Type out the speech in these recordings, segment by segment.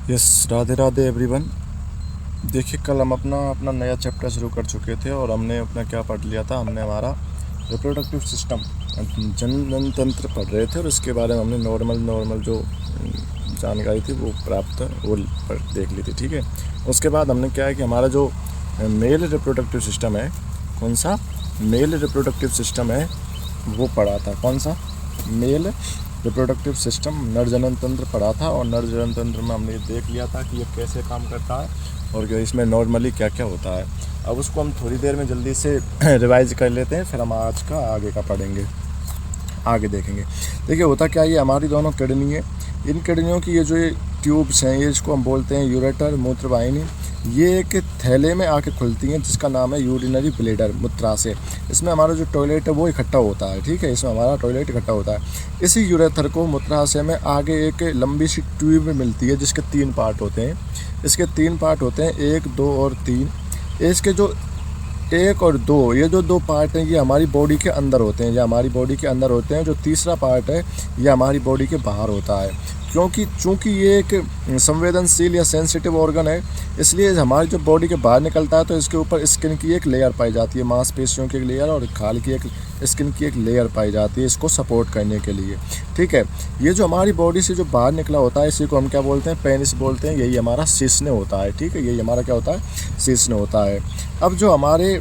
Yes, Radhe Radhe everyone. देखिए, कल हम अपना अपना नया चैप्टर शुरू कर चुके थे और हमने अपना क्या पढ़ लिया था। हमने हमारा रिप्रोडक्टिव सिस्टम, जनन तंत्र पढ़ रहे थे और इसके बारे में हमने नॉर्मल जो जानकारी थी वो देख ली थी। ठीक है, उसके बाद हमने क्या है कि हमारा जो मेल रिप्रोडक्टिव सिस्टम है, कौन सा मेल रिप्रोडक्टिव सिस्टम है वो पढ़ा था। कौन सा मेल रिप्रोडक्टिव सिस्टम, नर जनन तंत्र पढ़ा था। और नर जनन तंत्र में हमने देख लिया था कि ये कैसे काम करता है और इसमें नॉर्मली क्या क्या होता है। अब उसको हम थोड़ी देर में जल्दी से रिवाइज कर लेते हैं, फिर हम आज का आगे का पढ़ेंगे, आगे देखेंगे। देखिए, होता क्या है, ये हमारी दोनों किडनी है। इन किडनियों की ये जो ट्यूब्स हैं, ये इसको हम बोलते हैं यूरेटर, मूत्रवाहिनी। ये एक थैले में आके खुलती हैं जिसका नाम है यूरिनरी ब्लैडर, मूत्राशय। इसमें हमारा जो टॉयलेट है वो इकट्ठा होता है। ठीक है, इसमें हमारा टॉयलेट इकट्ठा होता है। इसी यूरेथर को मूत्राशय में आगे एक लंबी सी ट्यूब मिलती है जिसके 3 पार्ट होते हैं। इसके 3 पार्ट होते हैं, 1, 2 और 3। इसके जो 1 और 2, ये जो 2 पार्ट हैं ये हमारी बॉडी के अंदर होते हैं, जो तीसरा पार्ट है ये हमारी बॉडी के बाहर होता है। चूँकि ये एक संवेदनशील या सेंसिटिव ऑर्गन है, इसलिए हमारी जो बॉडी के बाहर निकलता है तो इसके ऊपर स्किन की एक लेयर पाई जाती है, मांसपेशियों की एक लेयर और खाल की एक स्किन की एक लेयर पाई जाती है इसको सपोर्ट करने के लिए। ठीक है, ये जो हमारी बॉडी से जो बाहर निकला होता है इसी को हम क्या बोलते हैं, पेनिस बोलते हैं। यही हमारा शीश्न होता है। ठीक है, यही हमारा क्या होता है, शीश्न होता है। अब जो हमारे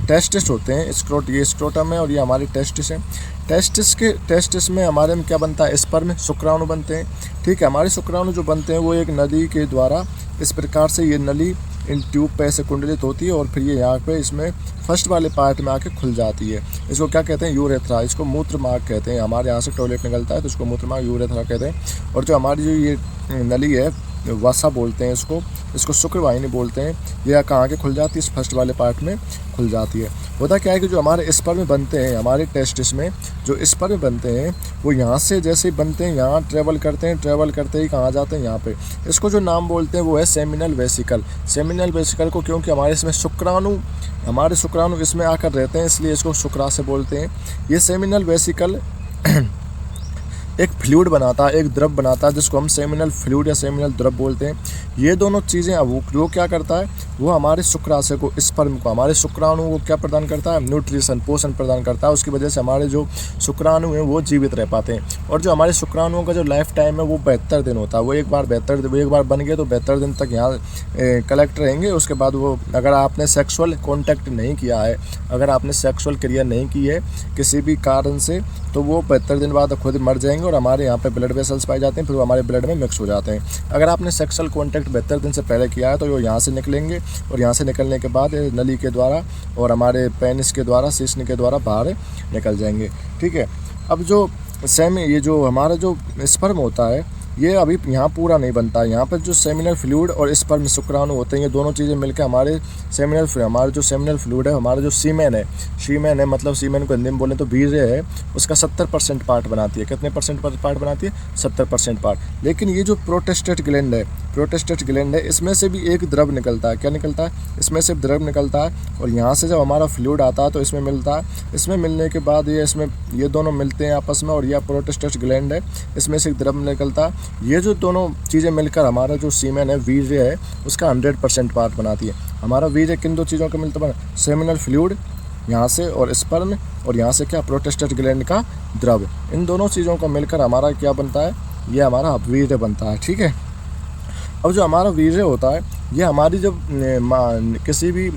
टेस्टिस होते हैं, ये स्क्रोटम है और ये हमारे टेस्टिस हैं। टेस्टिस में हमारे में क्या बनता है, स्पर्म, शुक्राणु बनते हैं। ठीक है, हमारे शुक्राणु जो बनते हैं वो एक नली के द्वारा इस प्रकार से ये नली इन ट्यूब पे ऐसे कुंडलित होती है और फिर ये यहाँ पे इसमें फर्स्ट वाले पार्ट में आके खुल जाती है। इसको क्या कहते हैं, यूरेथ्रा। इसको मूत्र मार्ग कहते हैं। हमारे यहाँ से टॉयलेट निकलता है तो इसको मूत्र मार्ग, यूरेथ्रा कहते हैं। और जो हमारी जो ये नली है, वसा बोलते हैं इसको शुक्रवाहिनी बोलते हैं। यह कहाँ के खुल जाती है, इस फर्स्ट वाले पार्ट में खुल जाती है। होता क्या है कि जो हमारे स्पर्म बनते हैं, हमारे टेस्टिस में जो स्पर्म बनते हैं वो यहाँ से जैसे ही बनते हैं यहाँ ट्रेवल करते ही कहाँ जाते हैं, यहाँ पे। इसको जो नाम बोलते हैं वो है सेमिनल वेसिकल। सेमिनल वेसिकल को क्योंकि हमारे शुक्राणु इसमें आकर रहते हैं इसलिए इसको शुक्राशय बोलते हैं। ये सेमिनल वेसिकल एक फ्लूइड बनाता है, एक द्रव बनाता है जिसको हम सेमिनल फ्लूइड या सेमिनल द्रव बोलते हैं। ये दोनों चीज़ें अब वो क्या करता है, वो हमारे शुक्राशय को, स्पर्म को, हमारे शुक्राणु को क्या प्रदान करता है, न्यूट्रिशन, पोषण प्रदान करता है। उसकी वजह से हमारे जो शुक्राणु हैं वो जीवित रह पाते हैं। और जो हमारे शुक्राणुओं का जो लाइफ टाइम है वो 72 दिन होता है। वो एक बार बन गए तो 72 दिन तक यहाँ कलेक्ट रहेंगे। उसके बाद वो, अगर आपने सेक्सुअल कॉन्टैक्ट नहीं किया है, अगर आपने सेक्सुअल क्रिया नहीं की है किसी भी कारण से, तो वो 72 दिन बाद खुद मर जाएंगे और हमारे यहाँ पे ब्लड वेसल्स पाए जाते हैं, फिर वो हमारे ब्लड में मिक्स हो जाते हैं। अगर आपने सेक्सुअल कॉन्टैक्ट 72 दिन से पहले किया है तो वो यहाँ से निकलेंगे और यहाँ से निकलने के बाद नली के द्वारा और हमारे पेनिस के द्वारा, शीश्न के द्वारा बाहर निकल जाएंगे। ठीक है, अब ये जो हमारा जो स्पर्म होता है ये अभी यहाँ पूरा नहीं बनता है। यहाँ पर जो सेमिनल फ्लूइड और स्पर्म, शुक्राणु होते हैं, ये दोनों चीज़ें मिलकर हमारा जो सेमिनल फ्लूइड है, हमारा जो सीमेन है, मतलब सीमेन को हिंदी में बोलें तो वीर्य है, उसका 70% पार्ट बनाती है। कितने परसेंट पार्ट बनाती है, 70% पार्ट। लेकिन ये जो प्रोस्टेट ग्लैंड है, इसमें से भी एक द्रव निकलता है। क्या निकलता है, इसमें से द्रव निकलता है और यहाँ से जब हमारा फ्लूइड आता है तो इसमें मिलता है। इसमें मिलने के बाद ये दोनों मिलते हैं आपस में और यह प्रोस्टेट ग्लैंड है, इसमें से एक द्रव निकलता है। ये जो दोनों चीज़ें मिलकर हमारा जो सीमेन है, वीर्य है, उसका 100% पार्ट बनाती है। हमारा वीर्य किन 2 चीज़ों का मिलता है, सेमिनल फ्लूइड यहाँ से और स्पर्म, और यहाँ से क्या, प्रोस्टेट ग्लैंड का द्रव। इन दोनों चीज़ों का मिलकर हमारा क्या बनता है, ये हमारा वीर्य बनता है। ठीक है, अब जो हमारा वीर्य होता है ये हमारी जब किसी भी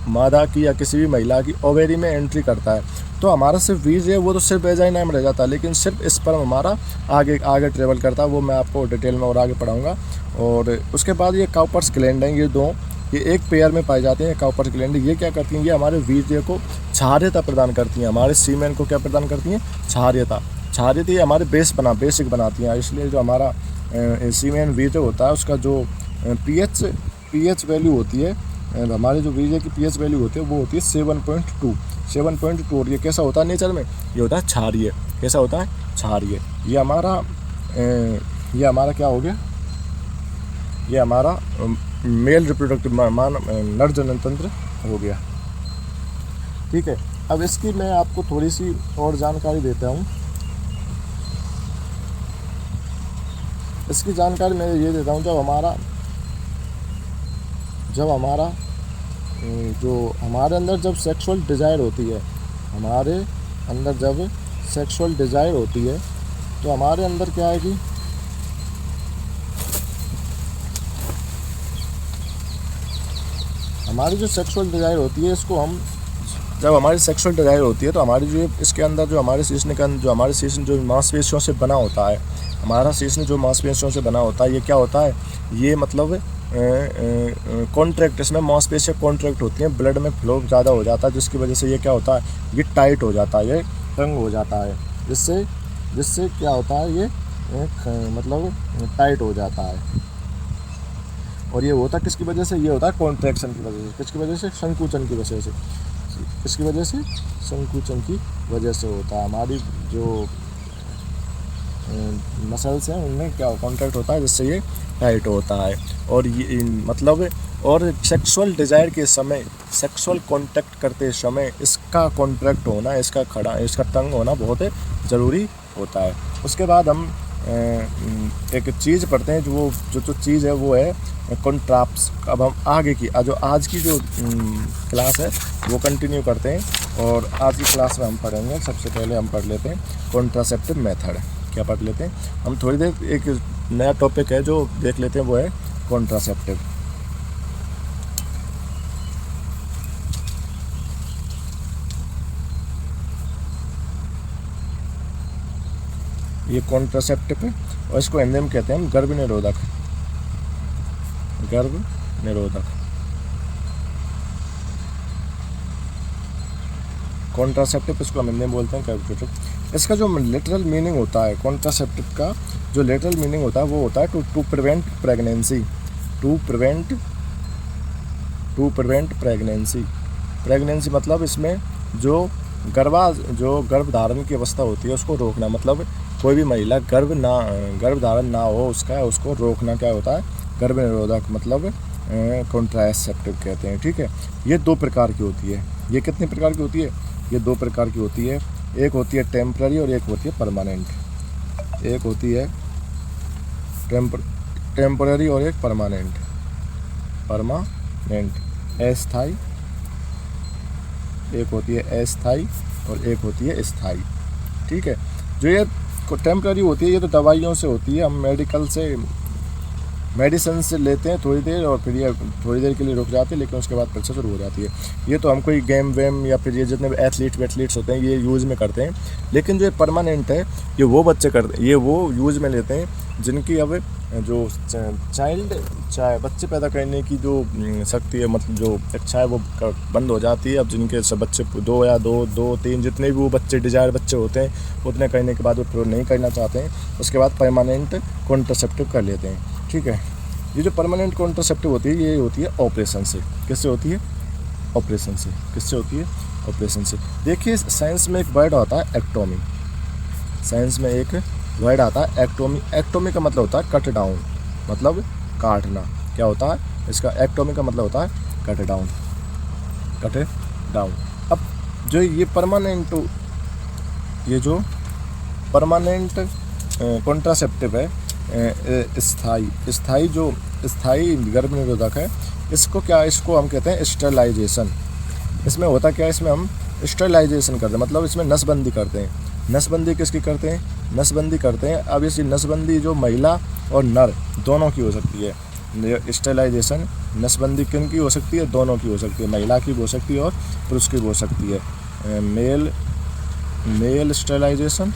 मादा की या किसी भी महिला की ओवेरी में एंट्री करता है तो हमारा सिर्फ वीर्य वो तो सिर्फ वेजाइना में रह जाता है, लेकिन सिर्फ स्पर्म हमारा आगे ट्रेवल करता है। वो मैं आपको डिटेल में और आगे पढ़ाऊँगा। और उसके बाद ये काउपर्स ग्लैंड हैं, ये एक पेयर में पाई जाते हैं। काउपर्स ग्लैंड ये क्या करती हैं, ये हमारे वीर्य को क्षार्यता प्रदान करती हैं। हमारे सीमेन को क्या प्रदान करती हैं, क्षार्यता ये हमारे बेसिक बनाती हैं। इसलिए जो हमारा सीमेन वीर्य होता है उसका जो पीएच वैल्यू होती है, हमारे जो वीर्य की पीएच वैल्यू होती है वो होती है 7.2। और ये कैसा होता है नेचर में, ये होता है क्षारीय। कैसा होता है, क्षारीय। ये हमारा क्या हो गया, ये हमारा मेल रिप्रोडक्टिव नर जनन तंत्र हो गया। ठीक है, अब इसकी मैं आपको थोड़ी सी और जानकारी देता हूँ। इसकी जानकारी मैं ये देता हूँ, जब हमारा जो हमारे अंदर जब सेक्सुअल डिज़ायर होती है, हमारे अंदर जब सेक्सुअल डिज़ायर होती है तो हमारे अंदर क्या है कि हमारी जो सेक्सुअल डिज़ायर होती है, इसको हम जब हमारी सेक्सुअल डिज़ायर होती है तो हमारी जो इसके अंदर जो हमारे शीशन जो मांसपेशियों से बना होता है, हमारा शीशन जो मांसपेशियों से बना होता है, ये क्या होता है, ये मतलब कॉन्ट्रैक्ट, इसमें मांसपेशियाँ कॉन्ट्रैक्ट होती हैं, ब्लड में फ्लो ज़्यादा हो जाता है, जिसकी वजह से ये क्या होता है, ये टाइट हो जाता है, ये तंग हो जाता है, जिससे क्या होता है, ये मतलब टाइट हो जाता है। और ये होता किसकी वजह से, ये होता है कॉन्ट्रैक्शन की वजह से। किसकी वजह से? संकुचन की वजह से। किसकी वजह से? संकुचन की वजह से होता है। हमारी जो मसल्स हैं उनमें क्या कॉन्ट्रैक्ट होता है, जिससे ये टाइट होता है। और ये मतलब और सेक्सुअल डिज़ायर के समय, सेक्सुअल कॉन्टैक्ट करते समय इसका कॉन्ट्रैक्ट होना, इसका तंग होना बहुत ज़रूरी होता है। उसके बाद हम एक चीज़ पढ़ते हैं, जो चीज़ है वो है कॉन्ट्राप्स। अब हम आगे की आज की जो क्लास है वो कंटिन्यू करते हैं, और आज की क्लास में हम पढ़ेंगे, सबसे पहले हम पढ़ लेते हैं कॉन्ट्रासेप्टिव मेथड। क्या पढ़ लेते हैं हम? थोड़ी देर एक नया टॉपिक है जो देख लेते हैं, वो है कॉन्ट्रासेप्टिव। ये कॉन्ट्रासेप्टिव है और इसको हिंदी में कहते हैं हम गर्भ निरोधक। गर्भ निरोधक कॉन्ट्रासेप्टिव, इसको हम हिंदी में बोलते हैं गर्भ। इसका जो लिटरल मीनिंग होता है, कॉन्ट्रासेप्टिव का जो लिटरल मीनिंग होता है वो होता है to prevent pregnancy. To prevent pregnancy मतलब इसमें जो गर्भ धारण की अवस्था होती है उसको रोकना। मतलब कोई भी महिला गर्भ धारण ना हो उसको रोकना क्या होता है, गर्भ निरोधक, मतलब कॉन्ट्रासेप्टिव कहते हैं। ठीक है, ये 2 प्रकार की होती है। ये कितने प्रकार की होती है? ये 2 प्रकार की होती है। एक होती है टेम्पररी और एक होती है परमानेंट। एक होती है टेम्पररी और एक परमानेंट। अस्थाई, एक होती है अस्थाई और एक होती है स्थाई। ठीक है, जो ये टेम्पररी होती है ये तो दवाइयों से होती है, हम मेडिसिन से लेते हैं थोड़ी देर, और फिर ये थोड़ी देर के लिए रुक जाती है, लेकिन उसके बाद फिर से शुरू हो जाती है। ये तो हम कोई गेम वेम या फिर ये जितने भी एथलीट्स होते हैं ये यूज़ में करते हैं। लेकिन जो ये परमानेंट है ये वो यूज़ में लेते हैं जिनकी अब जो बच्चे पैदा करने की जो शक्ति है, मतलब जो इच्छा है वो बंद हो जाती है। अब जिनके सब बच्चे 2 जितने भी वो बच्चे डिजायर बच्चे होते हैं उतने करने के बाद वो फिर नहीं करना चाहते हैं, उसके बाद परमानेंट कॉन्ट्रासेप्टिव कर लेते हैं। ठीक है, ये जो परमानेंट कॉन्ट्रासेप्टिव होती है ये होती है ऑपरेशन से। किससे होती है? ऑपरेशन से। किससे होती है? ऑपरेशन से। देखिए साइंस में एक वर्ड आता है एक्टोमी। साइंस में एक वर्ड आता है एक्टोमी। एक्टोमी का मतलब होता है कट डाउन, मतलब काटना। क्या होता है इसका? एक्टोमी का मतलब होता है कट डाउन। अब जो ये जो परमानेंट कॉन्ट्रासेप्टिव है, स्थाई गर्भ निरोधक है, इसको हम कहते हैं स्टरलाइजेशन। इसमें होता क्या है? इसमें हम स्टरलाइजेशन करते हैं, मतलब इसमें नसबंदी करते हैं। नसबंदी किसकी करते हैं? नसबंदी करते हैं। अब इसी नसबंदी जो महिला और नर दोनों की हो सकती है। स्टरलाइजेशन नसबंदी किन की हो सकती है? दोनों की हो सकती है, महिला की भी हो सकती है और पुरुष की भी हो सकती है। मेल स्टरलाइजेशन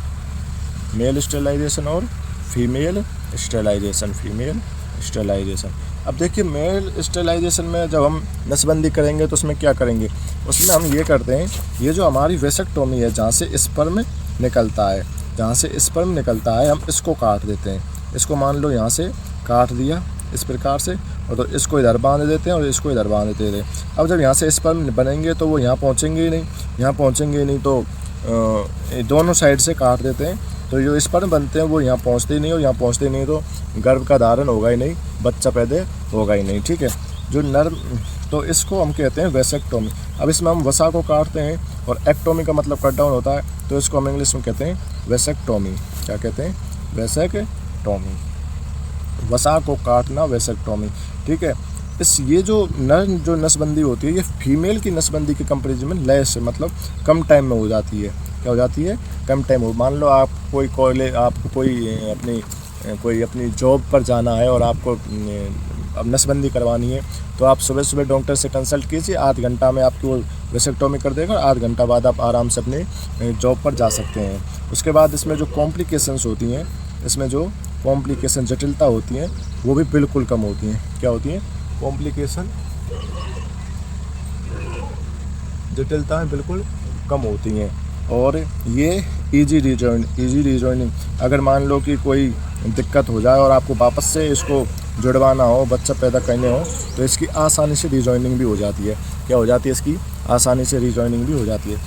और फीमेल स्टरलाइजेशन। अब देखिए मेल स्टरलाइजेशन में जब हम नसबंदी करेंगे तो उसमें क्या करेंगे? उसमें हम ये करते हैं, ये जो हमारी वेसेक्टोमी है, जहाँ से स्पर्म निकलता है हम इसको काट देते हैं। इसको मान लो यहाँ से काट दिया इस प्रकार से, और तो इसको इधर बांध देते हैं और इसको इधर बांध देते हैं। अब जब यहाँ से स्पर्म बनेंगे तो वो यहाँ पहुँचेंगे ही नहीं, तो दोनों साइड से काट देते हैं। तो जो स्पर्म बनते हैं वो यहाँ पहुँचते ही नहीं, और यहाँ पहुँचते ही नहीं तो गर्भ का धारण होगा ही नहीं, बच्चा पैदा होगा ही नहीं। ठीक है, जो नर, तो इसको हम कहते हैं वेसेक्टोमी। अब इसमें हम वसा को काटते हैं, और एक्टोमी का मतलब कट डाउन होता है, तो इसको हम इंग्लिश में कहते हैं वेसेक्टोमी। क्या कहते हैं? वेसेक्टोमी। वसा को काटना वेसेक्टोमी। ठीक है, ये जो नसबंदी होती है ये फीमेल की नसबंदी के कंपेरिजन में लेस मतलब कम टाइम में हो जाती है। क्या हो जाती है? कम टाइम हो। मान लो आप आपको कोई अपनी जॉब पर जाना है और आपको अब नसबंदी करवानी है, तो आप सुबह सुबह डॉक्टर से कंसल्ट कीजिए, आध घंटा में आपकी वो वेसेक्टोमी कर देगा और आध घंटा बाद आप आराम से अपने जॉब पर जा सकते हैं। उसके बाद इसमें जो कॉम्प्लिकेशंस होती हैं, इसमें जो कॉम्प्लिकेशन जटिलता होती हैं वो भी बिल्कुल कम होती हैं। क्या होती हैं? कॉम्प्लिकेशन जटिलताएँ बिल्कुल कम होती हैं। और ये इजी रिजॉइनिंग, अगर मान लो कि कोई दिक्कत हो जाए और आपको वापस से इसको जुड़वाना हो, बच्चा पैदा करने हो, तो इसकी आसानी से रिजॉइनिंग भी हो जाती है। क्या हो जाती है? इसकी आसानी से रिजॉइनिंग भी हो जाती है।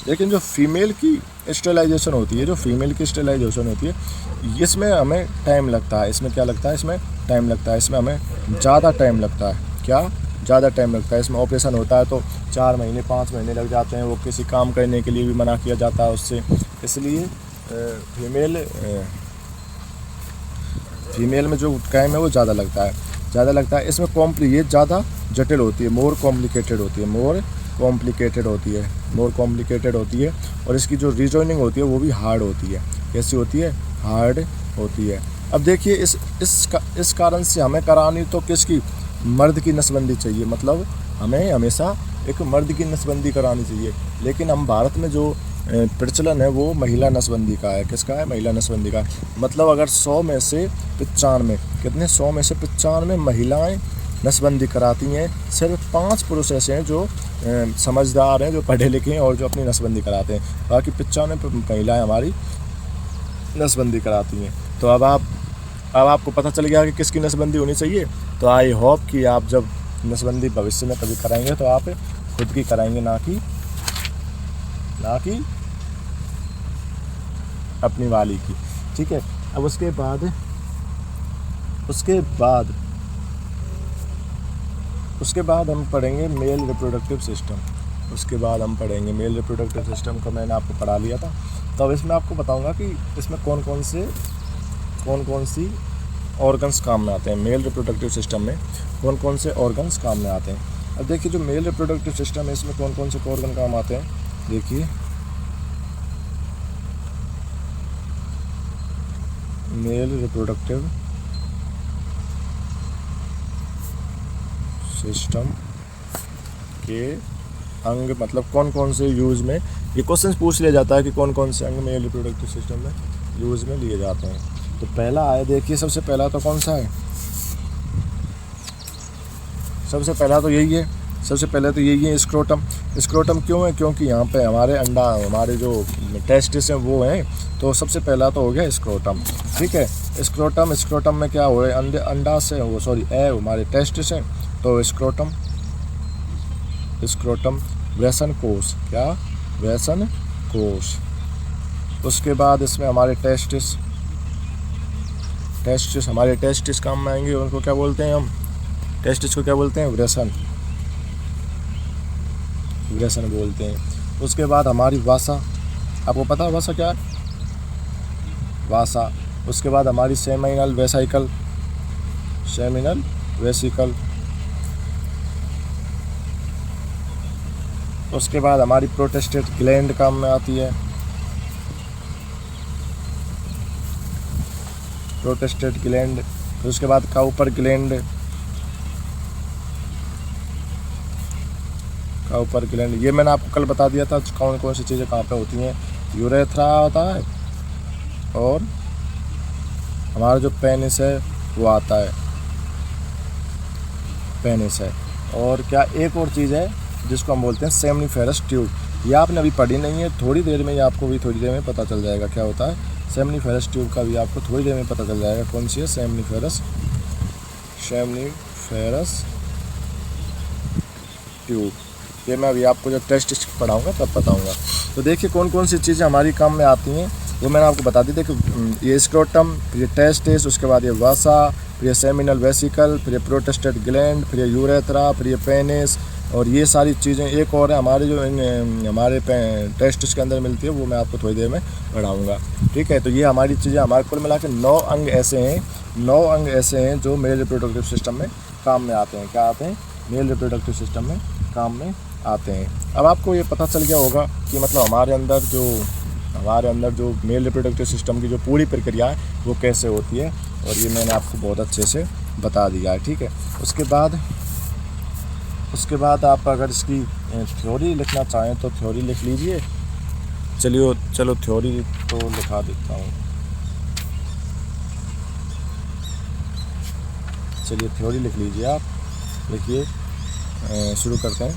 लेकिन जो फीमेल की स्टेलाइजेशन होती है, इसमें हमें टाइम लगता है। इसमें क्या लगता है? इसमें टाइम लगता है। इसमें हमें ज़्यादा टाइम लगता है। क्या? ज़्यादा टाइम लगता है। इसमें ऑपरेशन होता है तो 4 महीने 5 महीने लग जाते हैं। वो किसी काम करने के लिए भी मना किया जाता है उससे। इसलिए फीमेल में जो टाइम है वो ज़्यादा लगता है। इसमें ये ज़्यादा जटिल होती है, मोर कॉम्प्लिकेटेड होती है। और इसकी जो रिजॉइनिंग होती है वो भी हार्ड होती है। कैसी होती है? हार्ड होती है। अब देखिए इस कारण से हमें करानी तो किसकी? मर्द की नसबंदी चाहिए। मतलब हमें हमेशा एक मर्द की नसबंदी करानी चाहिए। लेकिन हम भारत में जो प्रचलन है वो महिला नसबंदी का है। किसका है? महिला नसबंदी का। मतलब अगर 100 में से 95 महिलाएं नसबंदी कराती हैं, सिर्फ 5 पुरुष ऐसे हैं जो समझदार हैं, जो पढ़े लिखे हैं और जो अपनी नसबंदी कराते हैं। बाकी 95 महिलाएं हमारी नसबंदी कराती हैं। तो अब आपको पता चल गया कि किसकी नसबंदी होनी चाहिए। तो आई होप कि आप जब नसबंदी भविष्य में कभी कराएंगे तो आप खुद की कराएंगे, ना कि अपनी वाली की। ठीक है। अब उसके बाद हम पढ़ेंगे मेल रिप्रोडक्टिव सिस्टम। को मैंने आपको पढ़ा लिया था। तो अब इसमें आपको बताऊंगा कि इसमें कौन कौन सी ऑर्गन्स काम में आते हैं। मेल रिप्रोडक्टिव सिस्टम में कौन से ऑर्गन्स काम में आते हैं। अब देखिए जो मेल रिप्रोडक्टिव सिस्टम है इसमें कौन से ऑर्गन काम आते हैं। देखिए मेल रिप्रोडक्टिव सिस्टम के अंग मतलब कौन से यूज़ में, ये क्वेश्चन पूछ लिया जाता है कि कौन से अंग मेल रिप्रोडक्टिव सिस्टम में यूज़ में लिए जाते हैं। तो पहला है, देखिए सबसे पहला तो कौन सा है? सबसे पहला तो यही है स्क्रोटम। स्क्रोटम क्यों है? क्योंकि यहाँ पे हमारे जो टेस्टिस हैं वो हैं। तो सबसे पहला तो हो गया स्क्रोटम। ठीक है। स्क्रोटम में क्या हो रहा है? अंडा से हमारे टेस्टिस हैं। तो स्क्रोटम वृषण कोश। क्या? वृषण कोश। उसके बाद इसमें हमारे टेस्टिस काम में आएंगे। उनको क्या बोलते हैं हम? टेस्टिस को क्या बोलते हैं? वृषण बोलते हैं। उसके बाद हमारी वासा, आपको पता है वासा क्या है? वासा। उसके बाद हमारी सेमिनल वेसिकल। उसके बाद हमारी प्रोस्टेट ग्लैंड काम में आती है। Prostate gland. फिर उसके बाद काउपर ग्लैंड। ये मैंने आपको कल बता दिया था कौन सी चीज़ें कहाँ पे होती हैं। यूरेथ्रा होता है और हमारा जो पेनिस है वो आता है। और क्या एक और चीज़ है जिसको हम बोलते हैं सेमनीफेरस ट्यूब। ये आपने अभी पढ़ी नहीं है, थोड़ी देर में पता चल जाएगा क्या होता है। सेमनीफेरस ट्यूब का भी आपको थोड़ी देर में पता चल जाएगा कौन सी है। Seminiferous tube. ये मैं अभी आपको जब टेस्ट पढ़ाऊँगा तब बताऊँगा। तो देखिए कौन सी चीज़ें हमारी काम में आती हैं वो मैंने आपको बता दी। देखिए ये स्क्रोटम, फिर ये टेस्टिस, उसके बाद ये वासा, फिर ये सेमिनल वेसिकल, फिर ये प्रोस्टेट ग्लैंड, फिर ये यूरेथ्रा, फिर ये पेनिस, और ये सारी चीज़ें एक और है हमारे जो हमारे टेस्ट के अंदर मिलती है, वो मैं आपको थोड़ी देर में पढ़ाऊँगा। ठीक है, तो ये हमारी चीज़ें हमारे कुल मिला के 9 अंग ऐसे हैं, 9 अंग ऐसे हैं जो मेल रिप्रोडक्टिव सिस्टम में काम में आते हैं। क्या आते हैं? मेल रिप्रोडक्टिव सिस्टम में काम में आते हैं। अब आपको ये पता चल गया होगा कि मतलब हमारे अंदर जो मेल रिप्रोडक्टिव सिस्टम की जो पूरी प्रक्रिया है वो कैसे होती है, और ये मैंने आपको बहुत अच्छे से बता दिया है। ठीक है, उसके बाद आप अगर इसकी थ्योरी लिखना चाहें तो थ्योरी लिख लीजिए। चलो थ्योरी तो लिखा देता हूँ। चलिए थ्योरी लिख लीजिए आप। लिखिए, शुरू करते हैं।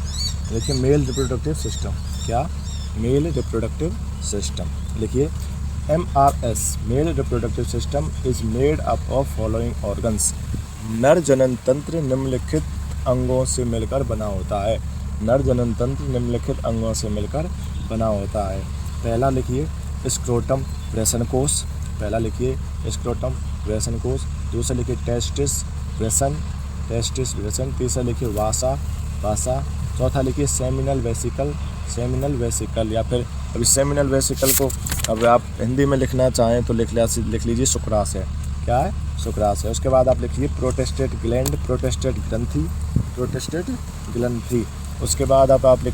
देखिए, मेल रिप्रोडक्टिव सिस्टम। क्या? Male reproductive system. लिखिए, MRS male reproductive system is made up of following organs. नर जनन तंत्र निम्नलिखित अंगों से मिलकर बना होता है। नर जनन तंत्र निम्नलिखित अंगों से मिलकर बना होता है। पहला लिखिए स्क्रोटम वृषण कोश। पहला लिखिए स्क्रोटम वृषण कोश। दूसरा लिखिए टेस्टिस वृषण। तीसरा लिखिए वासा। चौथा लिखिए सेमिनल वेसिकल या फिर अभी सेमिनल वेसिकल को अब आप हिंदी में लिखना चाहें तो लिख लीजिए शुक्राशय। क्या है? शुक्राशय। उसके बाद आप लिखिए प्रोटेस्टेट ग्रंथि। उसके बाद आप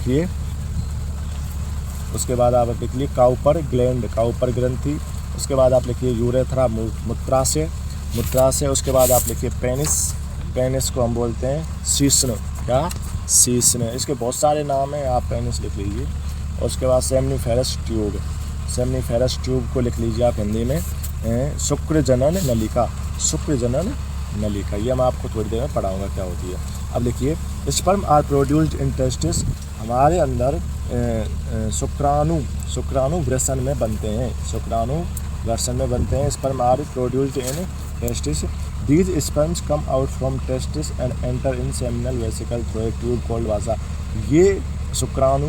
लिखिए काउपर ग्रंथि। उसके बाद आप लिखिए यूरेथ्रा मूत्राशय। उसके बाद आप लिखिए पेनिस को हम बोलते हैं शीश्न। क्या? शीश्न। इसके बहुत सारे नाम हैं, आप पेनिस लिख लीजिए। और उसके बाद सेमनीफेरस ट्यूब को लिख लीजिए आप हिंदी में शुक्र जनन नलिका। ये मैं आपको थोड़ी देर में पढ़ाऊँगा क्या होती है। अब लिखिए sperm are produced in testis. हमारे अंदर शुक्राणु वृषण में बनते हैं। Sperm are produced in testis. These sperms come out from testis and enter in seminal vesicle through a tube called vasa। ये शुक्राणु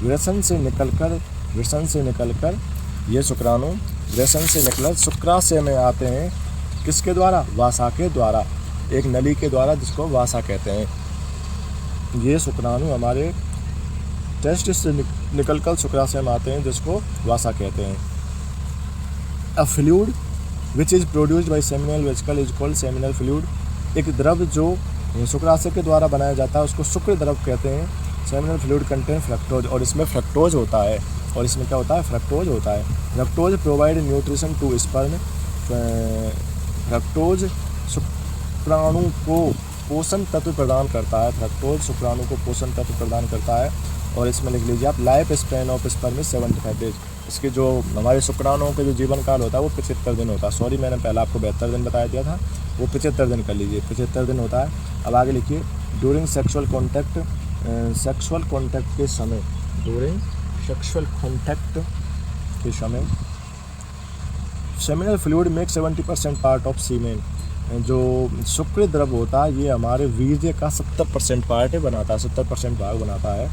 वृषण से निकलकर शुक्राशय में आते हैं। किसके द्वारा? वासा के द्वारा, एक नली के द्वारा जिसको वासा कहते हैं। ये शुक्राणु हमारे टेस्टिस से निकलकर शुक्राशय में आते हैं जिसको वासा कहते हैं। A fluid which is produced by seminal vesicle is called seminal fluid। एक द्रव जो शुक्राशय के द्वारा बनाया जाता है उसको शुक्र द्रव कहते हैं। सेमिनल फ्लूइड कंटेन फ्रक्टोज, और इसमें फ्रक्टोज होता है। Fructose provide nutrition to sperm. Fructose शुक्राणु को पोषण तत्व प्रदान करता है। और इसमें लिख लीजिए आप life span of sperm is 75 days. इसके जो हमारे शुक्राणुओं के जो जीवन काल होता है वो 75 दिन होता है। सॉरी, मैंने पहले आपको 72 दिन बताया दिया था, वो 75 दिन कर लीजिए, 75 दिन होता है। अब आगे लिखिए ड्यूरिंग सेक्सुअल कॉन्टैक्ट के समय seminal fluid make 70% part of semen. जो शुक्र द्रव होता है ये हमारे वीर्य का 70% पार्ट बनाता है, 70% भाग बनाता है।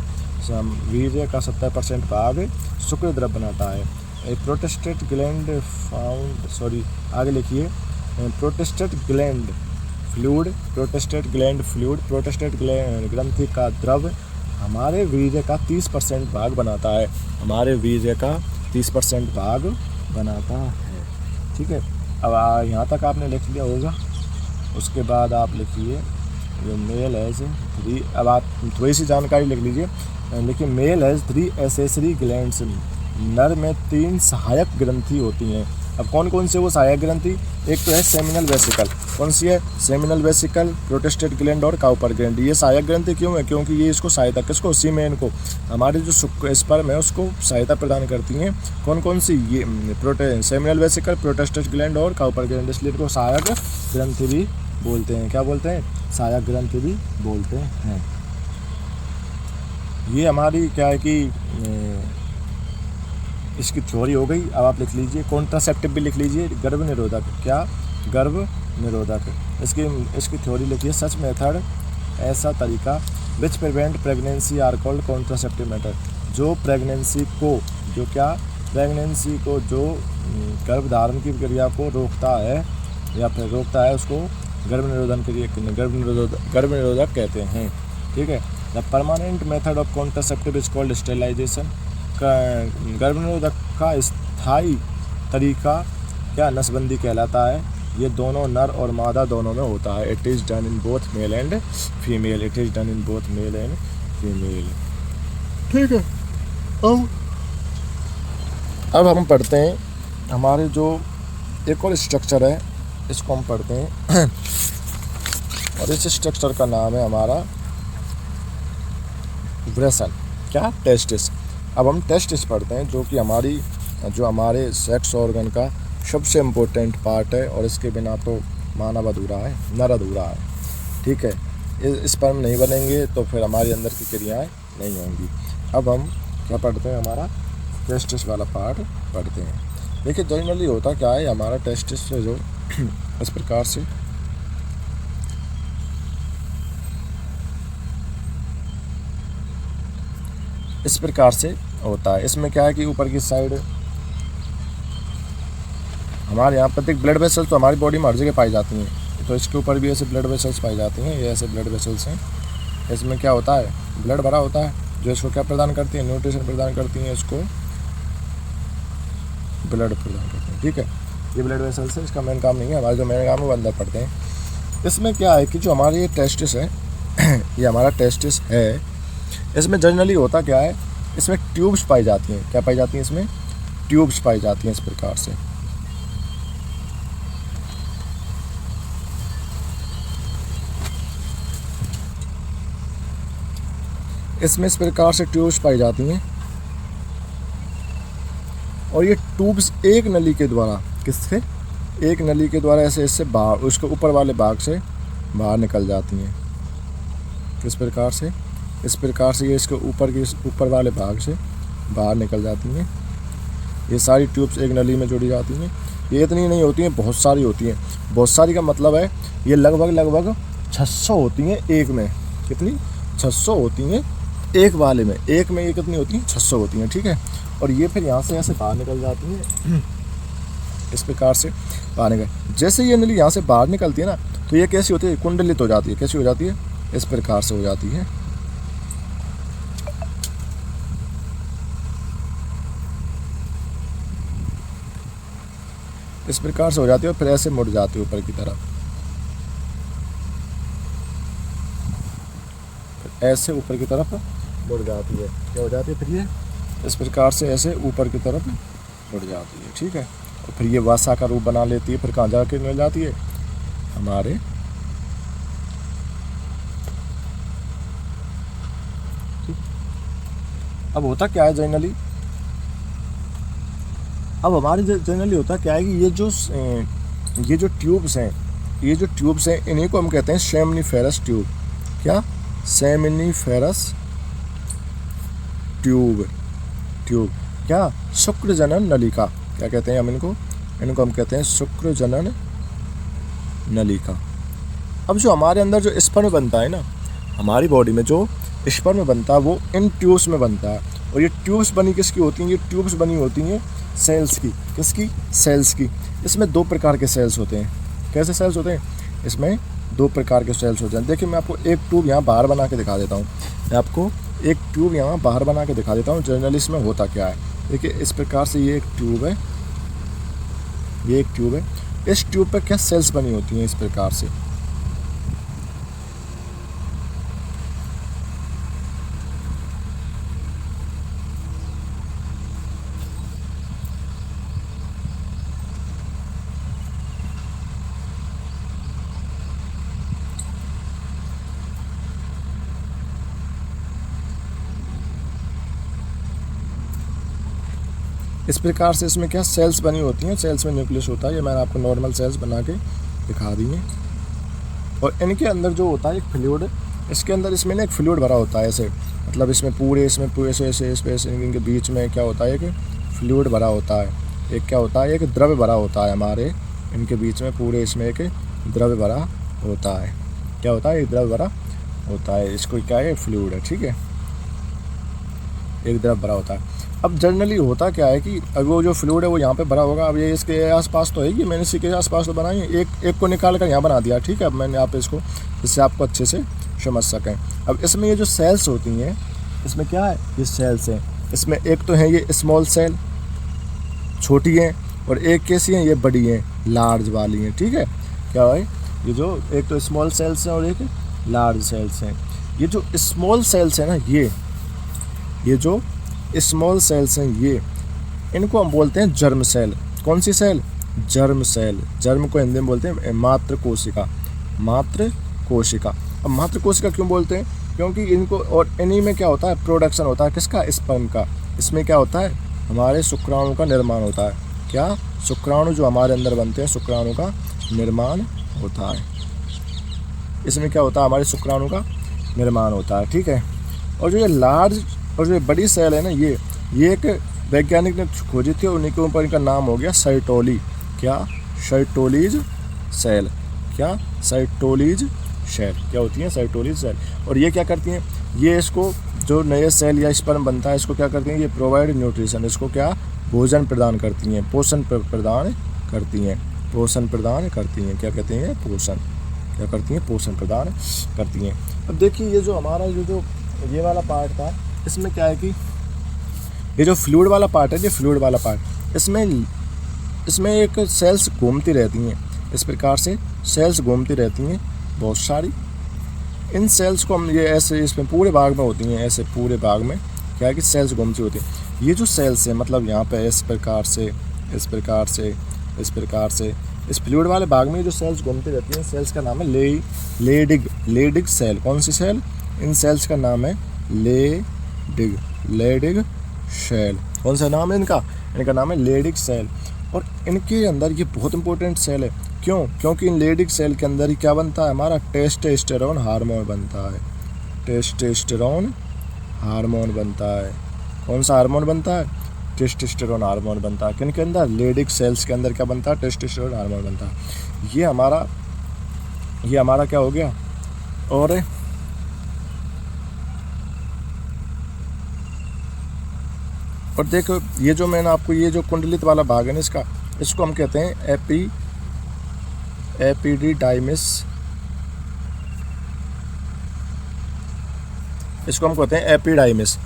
वीर्य का 70% भाग शुक्र द्रव बनाता है। प्रोटेस्टेट ग्लैंड ग्रंथि का द्रव हमारे वीर्य का 30% भाग बनाता है। ठीक है, अब यहाँ तक आपने लिख लिया होगा। उसके बाद आप लिखिए जो मेल है 3। अब आप थोड़ी सी जानकारी लिख लीजिए। लेकिन मेल हैज़ 3 एसेसरी ग्लैंड्स। नर में 3 सहायक ग्रंथि होती हैं। अब कौन कौन से वो सहायक ग्रंथि? एक तो है सेमिनल वेसिकल। कौन सी है? सेमिनल वेसिकल, प्रोटेस्टेट ग्लैंड और काउपर ग्लैंड। ये सहायक ग्रंथि क्यों है? क्योंकि ये इसको सहायता, किसको? सीमेन को, हमारे जो स्पर्म है उसको सहायता प्रदान करती हैं। कौन कौन सी? ये सेमिनल वेसिकल, प्रोटेस्टेट ग्लैंड और काउपर ग्लैंड। इसलिए इनको सहायक ग्रंथि भी बोलते हैं। क्या बोलते हैं? सहायक ग्रंथि भी बोलते हैं। ये हमारी क्या है कि इसकी थ्योरी हो गई। अब आप लिख लीजिए कॉन्ट्रासेप्टिव भी लिख लीजिए, गर्भ निरोधक। क्या? गर्भ निरोधक। इसकी थ्योरी लिखिए सच मेथड, ऐसा तरीका which prevent pregnancy are called contraceptive method. जो प्रेगनेंसी को जो गर्भधारण की प्रक्रिया को रोकता है उसको गर्भ निरोधक कहते हैं। ठीक है, the permanent method of contraceptive is called sterilization. गर्भनिरोधक का स्थायी तरीका क्या नसबंदी कहलाता है। ये दोनों नर और मादा दोनों में होता है। It is done in both male and female. It is done in both male and female. ठीक है। अब हम पढ़ते हैं हमारे जो एक और स्ट्रक्चर है, इसको हम पढ़ते हैं और इस स्ट्रक्चर का नाम है हमारा वृषण। क्या? टेस्टिस। अब हम टेस्टिस पढ़ते हैं जो कि हमारे सेक्स ऑर्गन का सबसे इम्पोर्टेंट पार्ट है और इसके बिना तो मानव अधूरा है, नर अधूरा है। ठीक है। इस पर हम नहीं बनेंगे तो फिर हमारे अंदर की क्रियाएं नहीं होंगी। अब हम क्या पढ़ते हैं, हमारा टेस्टिस वाला पार्ट पढ़ते हैं। देखिए जनरली होता क्या है, हमारा टेस्टिस से जो इस प्रकार से होता है। इसमें क्या है कि ऊपर की साइड हमारे यहाँ प्रत्येक ब्लड वेसल्स तो हमारी बॉडी में हर जगह पाई जाती हैं, तो इसके ऊपर भी ऐसे ब्लड वेसल्स पाई जाती हैं। ये ऐसे ब्लड वेसल्स हैं। इसमें क्या होता है, ब्लड भरा होता है जो इसको क्या प्रदान करती है, न्यूट्रिशन प्रदान करती हैं, इसको ब्लड प्रदान करते हैं। ठीक है। ये ब्लड वेसल्स है, इसका मेन काम नहीं है, हमारे जो मेन काम है वो अंदर पढ़ते हैं। इसमें क्या है कि जो हमारी ये टेस्टिस है ये हमारा टेस्टिस है, इसमें जनरली होता क्या है, इसमें ट्यूब्स पाई जाती हैं। क्या पाई जाती हैं? इसमें ट्यूब्स पाई जाती हैं इस प्रकार से। इसमें इस प्रकार से ट्यूब्स पाई जाती हैं और ये ट्यूब्स एक नली के द्वारा एक नली के द्वारा ऐसे इससे बाहर, उसके ऊपर वाले भाग से बाहर निकल जाती हैं। किस प्रकार से? इस प्रकार से ये इसके ऊपर वाले भाग से बाहर निकल जाती हैं। ये सारी ट्यूब्स एक नली में जोड़ी जाती हैं। ये इतनी नहीं होती हैं, बहुत सारी होती हैं। बहुत सारी का मतलब है ये लगभग 600 होती हैं एक में। कितनी? 600 होती हैं एक वाले में। एक में ये कितनी होती हैं? 600 होती हैं। ठीक है। और ये फिर यहाँ से ऐसे बाहर निकल जाती हैं इस प्रकार से बाहर निकल। जैसे ये नली यहाँ से बाहर निकलती है ना, तो ये कैसी होती है, कुंडलित हो जाती है। कैसी हो जाती है? इस प्रकार से हो जाती है। इस प्रकार से हो जाती है और फिर ऐसे मुड़ जाती है ऊपर की तरफ, ऐसे ऊपर की तरफ मुड़ जाती है। क्या हो जाती है फिर ये? इस प्रकार से ऐसे ऊपर की तरफ मुड़ जाती है। ठीक है। और फिर ये वसा का रूप बना लेती है। फिर कहाँ जाके मिल जाती है? हमारे अब होता क्या है जनरली, अब हमारे जनरली होता क्या है कि ये जो ट्यूब्स हैं इन्हीं को हम कहते हैं सेमनीफेरस ट्यूब। क्या? Seminiferous tube. क्या? शुक्र जनन नलिका। क्या कहते हैं हम इनको हम कहते हैं शुक्र जनन नलिका। अब जो हमारे अंदर जो स्पर्म बनता है ना, हमारी बॉडी में जो स्पर्म बनता है वो इन ट्यूब्स में बनता है। और ये ट्यूब्स बनी किसकी होती हैं? ये ट्यूब्स बनी होती हैं सेल्स की। किसकी? सेल्स की। इसमें 2 प्रकार के सेल्स होते हैं। कैसे सेल्स होते हैं? इसमें 2 प्रकार के सेल्स होते हैं। देखिए मैं आपको एक ट्यूब यहाँ बाहर बना के दिखा देता हूँ। जनरली इसमें होता क्या है, देखिए इस प्रकार से ये एक ट्यूब है, इस ट्यूब पर क्या सेल्स बनी होती हैं इस प्रकार से। इस प्रकार से इसमें क्या सेल्स बनी होती हैं। सेल्स में न्यूक्लियस होता है। ये मैंने आपको नॉर्मल सेल्स बना के दिखा दी हैं। और इनके अंदर जो होता है एक फ्लूइड, इसके अंदर इसमें ना एक फ्लूइड भरा होता है ऐसे, मतलब इसमें पूरे ऐसे इनके बीच में क्या होता है, एक फ्लूइड भरा होता है। एक क्या होता है, एक द्रव्य भरा होता है हमारे इनके बीच में, पूरे इसमें एक द्रव्य भरा होता है। क्या होता है? एक द्रव्य भरा होता है। इसको क्या है? फ्लूइड है। ठीक है। एक द्रव्य भरा होता है। अब जनरली होता क्या है कि अब वो जो फ्लूइड है वो यहाँ पे भरा होगा। अब ये इसके आसपास तो है, ये मैंने इसी के आसपास तो बनाई है। एक को निकाल कर यहाँ बना दिया। ठीक है। अब मैंने यहाँ पे इसको, इससे आपको अच्छे से समझ सकें। अब इसमें ये जो सेल्स होती हैं, इसमें क्या है, ये सेल्स हैं। इसमें एक तो है ये स्मॉल सेल, छोटी हैं, और एक कैसी हैं, ये बड़ी हैं, लार्ज वाली हैं। ठीक है, क्या है, ये जो एक तो स्मॉल सेल्स हैं और एक लार्ज सेल्स हैं। ये जो स्मॉल सेल्स हैं ना, ये जो स्मॉल सेल्स हैं, ये इनको हम बोलते हैं जर्म सेल। कौन सी सेल, जर्म सेल। जर्म को हिंदी में बोलते हैं मात्र कोशिका, मात्र कोशिका। अब मात्र कोशिका क्यों बोलते हैं, क्योंकि इनको, और इन्हीं में क्या होता है, प्रोडक्शन होता है किसका, स्पर्म का। इसमें क्या होता है, हमारे शुक्राणु का निर्माण होता है। क्या, शुक्राणु जो हमारे अंदर बनते हैं, शुक्राणु का निर्माण होता है। इसमें क्या होता है, हमारे शुक्राणु का निर्माण होता है। ठीक है, और जो ये लार्ज और जो बड़ी सेल है ना, ये एक वैज्ञानिक ने खोजी थी, और उन्हीं के ऊपर इनका नाम हो गया सर्टोली। क्या, सर्टोलीज सेल। क्या, सर्टोलीज सेल क्या होती है, सर्टोलीज सेल। और ये क्या करती हैं, ये इसको जो नए सेल या स्पर्म बनता है, इसको क्या करती हैं, ये प्रोवाइड न्यूट्रिशन, इसको क्या, भोजन प्रदान करती हैं, पोषण प्रदान करती हैं, पोषण प्रदान करती हैं। क्या कहते हैं, पोषण, क्या करती हैं, पोषण प्रदान करती हैं। अब देखिए, ये जो हमारा ये वाला पार्ट था, इसमें क्या है कि ये जो फ्लूइड वाला पार्ट है, ये फ्लूइड वाला पार्ट, इसमें एक सेल्स घूमती रहती हैं। इस प्रकार से सेल्स घूमती रहती हैं बहुत सारी। इन सेल्स को हम ये ऐसे, इसमें पूरे भाग में होती हैं, ऐसे पूरे भाग में क्या है कि सेल्स घूमती होती हैं। ये जो सेल्स हैं, मतलब यहाँ पे इस प्रकार से, इस प्रकार से, इस प्रकार से, इस फ्लूइड वाले भाग में जो सेल्स घूमती रहती हैं, सेल्स का नाम है लेडिग सेल। कौन सी सेल, इन सेल्स का नाम है लेडिग सेल। कौन सा नाम है इनका, इनका नाम है लेडिग सेल। और इनके अंदर ये बहुत इंपॉर्टेंट सेल है। क्यों, क्योंकि इन लेडिग सेल के अंदर ही क्या बनता है, हमारा टेस्टोस्टेरोन हार्मोन बनता है। टेस्टोस्टेरोन हार्मोन बनता है। कौन सा हार्मोन बनता है, टेस्टोस्टेरोन हार्मोन बनता है। किनके अंदर, लेडिग सेल्स के अंदर क्या बनता है, टेस्टोस्टेरोन हार्मोन बनता है। ये हमारा क्या हो गया। और देखो, ये जो मैंने आपको, ये जो कुंडलित वाला भाग है ना, इसको हम कहते हैं एपिडिडाइमिस। इसको हम कहते हैं एपिडाइमिस।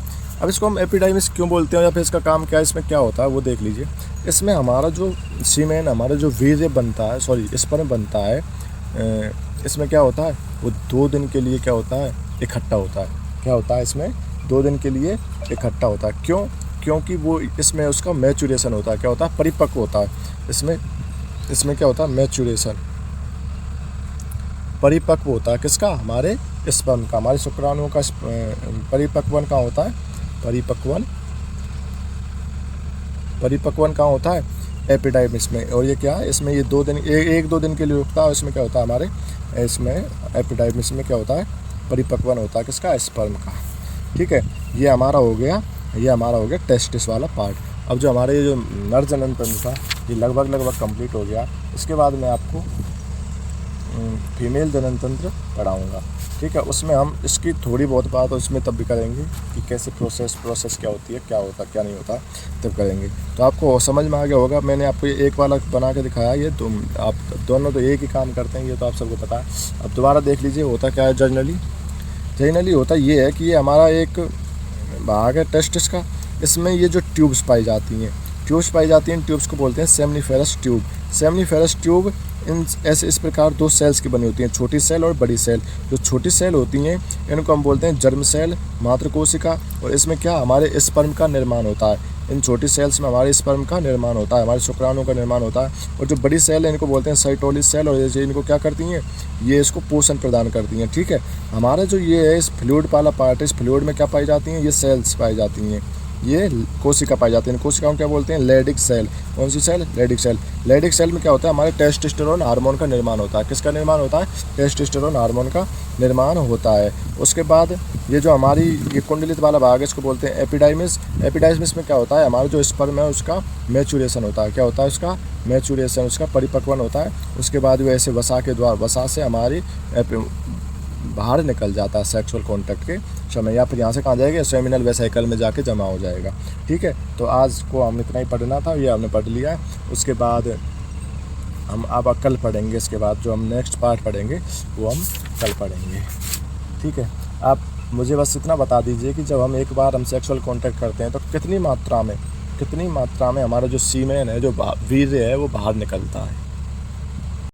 अब इसको हम एपिडाइमिस क्यों बोलते हैं, या फिर इसका काम क्या है, इसमें क्या होता है, वो देख लीजिए। इसमें हमारा जो सीमेन, हमारा जो वीर्य बनता है, स्पर्म बनता है, इसमें क्या होता है, वो 2 दिन के लिए क्या होता है, इकट्ठा होता है। क्या होता है, इसमें 2 दिन के लिए इकट्ठा होता है। क्यों, क्योंकि वो इसमें उसका मैचुरेशन होता है। क्या होता है, परिपक्व होता है। इसमें क्या होता है, मैचुरेशन, परिपक्व होता है किसका, हमारे स्पर्म का, हमारे शुक्राणुओं का परिपक्वन कहाँ होता है, परिपक्वन कहाँ होता है, एपिडाइमिस में। और ये क्या है, इसमें ये 2 दिन, 1-2 दिन के लिए रुकता है। इसमें क्या होता है, हमारे इसमें एपिडाइमिस में क्या होता है, परिपक्वन होता है किसका, स्पर्म का। ठीक है, ये हमारा हो गया टेस्टिस वाला पार्ट। अब जो हमारे ये जो नर जनन तंत्र था, ये लगभग कंप्लीट हो गया। इसके बाद मैं आपको फीमेल जनन तंत्र पढ़ाऊँगा। ठीक है, उसमें हम इसकी थोड़ी बहुत बात उसमें तब भी करेंगे कि कैसे प्रोसेस क्या होती है, क्या होता क्या नहीं होता, तब करेंगे। तो आपको समझ में आ गया होगा। मैंने आपको एक वाला बना के दिखाया, ये तो आप दोनों तो एक ही काम करते हैं, ये तो आप सबको पता है। अब दोबारा देख लीजिए, होता क्या है, जनरली होता ये है कि ये हमारा एक भाग है टेस्टिस का। इसमें ये जो ट्यूब्स पाई जाती हैं, ट्यूब्स को बोलते हैं सेमनीफेरस ट्यूब। इस प्रकार 2 सेल्स की बनी होती हैं, छोटी सेल और बड़ी सेल। जो छोटी सेल होती हैं, इनको हम बोलते हैं जर्म सेल, मात्र कोशिका। और इसमें क्या, हमारे स्पर्म का निर्माण होता है। इन छोटी सेल्स में हमारे स्पर्म का निर्माण होता है, हमारे शुक्राणु का निर्माण होता है। और जो बड़ी सेल है, इनको बोलते हैं सर्टोलिस सेल। और ये इनको क्या करती हैं, ये इसको पोषण प्रदान करती हैं। ठीक है, हमारा जो ये है, इस फ्लूइड वाला पार्ट है, इस फ्लूइड में क्या पाई जाती हैं, ये सेल्स पाई जाती हैं, ये कोशिका पाई जाती है। कोशिकाओं क्या बोलते हैं, लेडिग सेल। कौन सी सेल, लेडिग सेल में क्या होता है, हमारे टेस्टोस्टेरोन हार्मोन का निर्माण होता है। किसका निर्माण होता है, टेस्टोस्टेरोन हार्मोन का निर्माण होता है। उसके बाद ये जो हमारी ये कुंडलित वाला भाग है, इसको बोलते हैं एपिडाइमिस में क्या होता है, हमारा जो स्पर्म है उसका मैचुरेशन होता है। क्या होता है, उसका मैचुरेशन, उसका परिपक्वन होता है। उसके बाद वो ऐसे वसा से हमारी बाहर निकल जाता है सेक्सुअल कॉन्टैक्ट के समय, या फिर यहाँ से कहाँ जाएगा, सेमिनल वेसिकल में जाके जमा हो जाएगा। ठीक है, तो आज को हम इतना ही पढ़ना था, ये हमने पढ़ लिया है। उसके बाद हम अब कल पढ़ेंगे। इसके बाद जो हम नेक्स्ट पार्ट पढ़ेंगे वो हम कल पढ़ेंगे। ठीक। ठीक है। आप मुझे बस इतना बता दीजिए कि जब हम एक बार हम सेक्सुअल कॉन्टैक्ट करते हैं तो कितनी मात्रा में हमारा जो सीमेन है, जो वीर्य है, वो बाहर निकलता है।